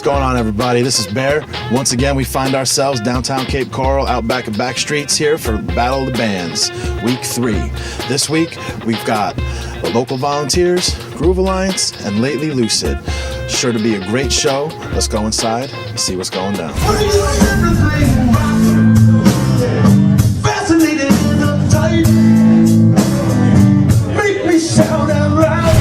What's going on, everybody? This is Bear. Once again, we find ourselves downtown Cape Coral, out back of BackStreets here for Battle of the Bands, Week 3. This week, we've got the local volunteers, Groove Alliance, and lately Lucid. Sure to be a great show. Let's go inside and see what's going down. Fascinated and uptight. Make me shout out loud.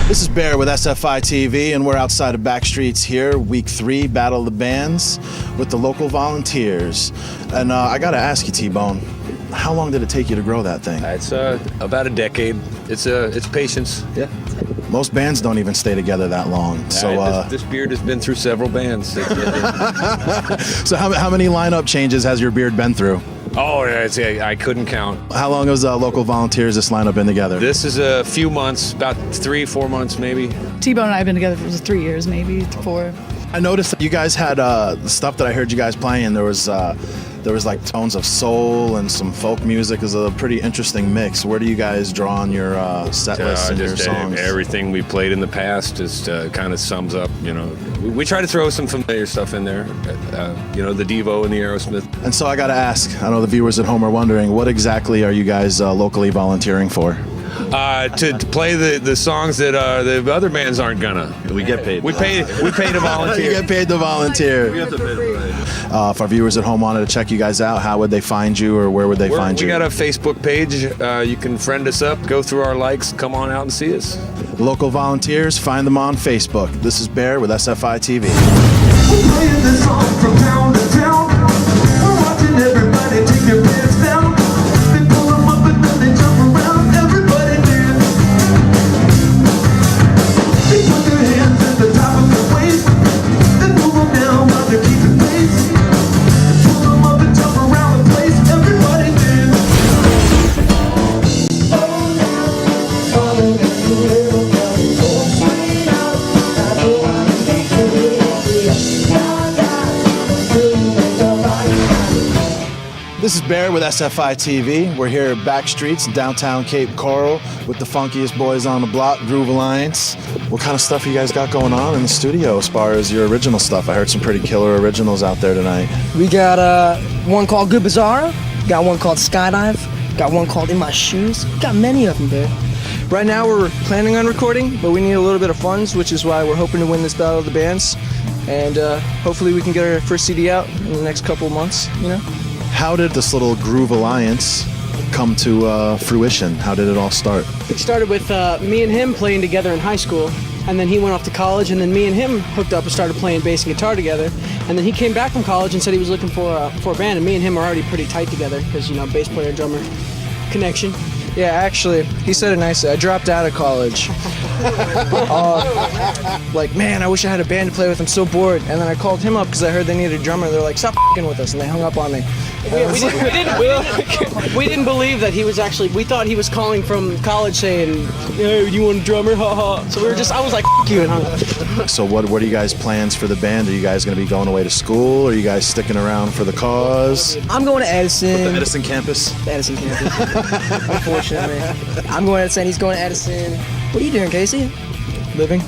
This is Bear with SFI TV, and we're outside of BackStreets here, Week 3, Battle of the Bands, with the local volunteers. And I gotta ask you, T-Bone, how long did it take you to grow that thing? It's about a decade. It's patience. Yeah. Most bands don't even stay together that long. So this beard has been through several bands. So how many lineup changes has your beard been through? Oh, yeah, I couldn't count. How long has local volunteers this lineup been together? This is a few months, about 3-4 months maybe. T-Bone and I have been together for 3 years, maybe 4. I noticed that you guys had the stuff that I heard you guys playing. There was like tones of soul and some folk music. It was a pretty interesting mix. Where do you guys draw on your set lists and your songs? Everything we played in the past just kind of sums up, you know. We try to throw some familiar stuff in there, the Devo and the Aerosmith. And so I got to ask, I know the viewers at home are wondering, what exactly are you guys locally volunteering for? To play the songs that the other bands aren't gonna. We get paid. We pay to volunteer. You get paid to volunteer. We have to pay to play. If our viewers at home wanted to check you guys out, how would they find you, or where would they find you? We got a Facebook page. You can friend us up, go through our likes, come on out and see us. Local volunteers, find them on Facebook. This is Bear with SFI TV. We're playing this song from town to town. We're watching everybody take their pants down. They pull them up and then they jump around. Everybody dance. They put their hands at the top of their waist. Then move them down while they're keeping pace. Pull them up and jump around the place. Everybody dance. This is Bear with SFI TV. We're here at BackStreets in downtown Cape Coral with the funkiest boys on the block, Groove Alliance. What kind of stuff you guys got going on in the studio as far as your original stuff? I heard some pretty killer originals out there tonight. We got one called Good Bizarro, got one called Skydive, got one called In My Shoes. Got many of them, Bear. Right now we're planning on recording, but we need a little bit of funds, which is why we're hoping to win this Battle of the Bands. And hopefully we can get our first CD out in the next couple of months, you know? How did this little Groove Alliance come to fruition? How did it all start? It started with me and him playing together in high school, and then he went off to college, and then me and him hooked up and started playing bass and guitar together. And then he came back from college and said he was looking for a band, and me and him are already pretty tight together because, you know, bass player, drummer connection. Yeah, actually, he said it nicely. I dropped out of college. Like, man, I wish I had a band to play with. I'm so bored. And then I called him up because I heard they needed a drummer. They're like, stop f***ing with us. And they hung up on me. We didn't believe that he was actually, we thought he was calling from college saying, hey, you want a drummer? Ha ha. So I was like, f*** you, and hung up. So what are you guys' plans for the band? Are you guys going to be going away to school? Are you guys sticking around for the cause? I'm going to Edison. The Edison campus? The Edison campus. Unfortunately. I'm going to Edison. He's going to Edison. What are you doing, Casey? Living.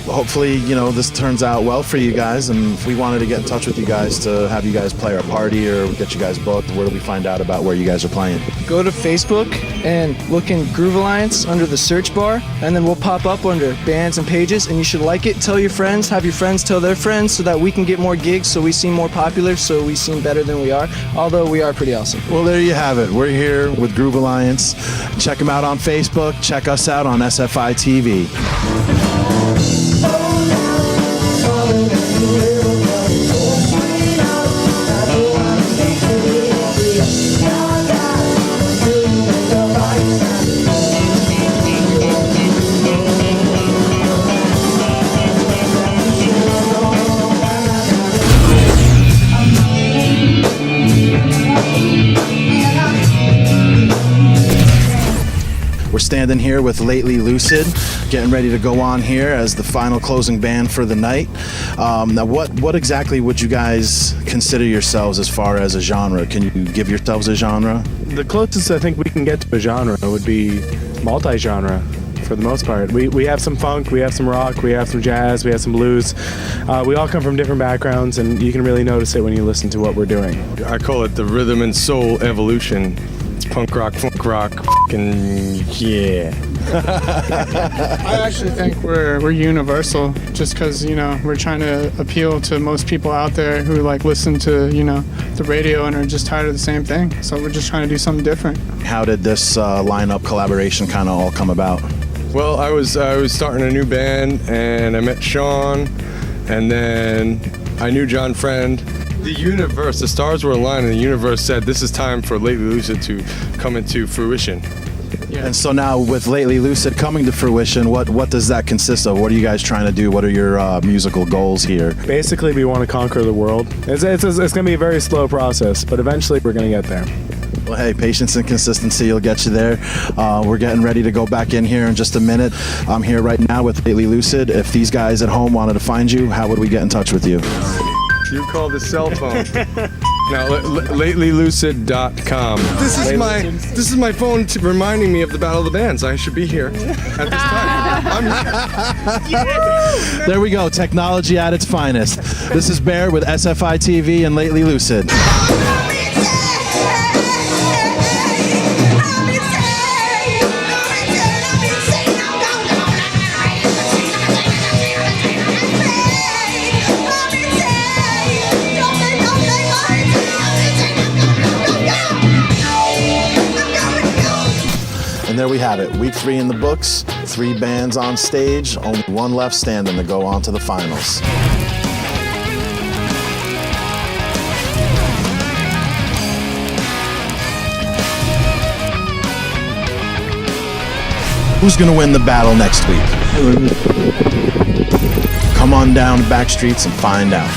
Hopefully, this turns out well for you guys, and if we wanted to get in touch with you guys to have you guys play our party or get you guys booked, where do we find out about where you guys are playing? Go to Facebook and look in Groove Alliance under the search bar, and then we'll pop up under bands and pages, and you should like it, tell your friends, have your friends tell their friends, so that we can get more gigs, so we seem more popular, so we seem better than we are, although we are pretty awesome. Well, there you have it. We're here with Groove Alliance. Check them out on Facebook. Check us out on SFI TV. We're standing here with lately Lucid, getting ready to go on here as the final closing band for the night. Now, what exactly would you guys consider yourselves as far as a genre? Can you give yourselves a genre? The closest I think we can get to a genre would be multi-genre. for the most part. We have some funk, we have some rock, we have some jazz, we have some blues. We all come from different backgrounds, and you can really notice it when you listen to what we're doing. I call it the rhythm and soul evolution. It's punk rock, funk rock, f***ing yeah. I actually think we're universal, just because we're trying to appeal to most people out there who like listen to the radio and are just tired of the same thing. So we're just trying to do something different. How did this lineup collaboration kind of all come about? Well, I was starting a new band, and I met Sean, and then I knew John Friend. The universe, the stars were aligned, and the universe said, this is time for Lately Lucid to come into fruition. Yeah. And so now with Lately Lucid coming to fruition, what does that consist of? What are you guys trying to do? What are your musical goals here? Basically, we want to conquer the world. It's going to be a very slow process, but eventually we're going to get there. Well, hey, patience and consistency will get you there. We're getting ready to go back in here in just a minute. I'm here right now with Lately Lucid. If these guys at home wanted to find you, how would we get in touch with you? You call the cell phone. Now, latelylucid.com. This is my phone reminding me of the Battle of the Bands. I should be here at this time. There we go. Technology at its finest. This is Bear with SFI TV and Lately Lucid. And there we have it. Week 3 in the books, 3 bands on stage, only one left standing to go on to the finals. Who's going to win the battle next week? Come on down to BackStreets and find out.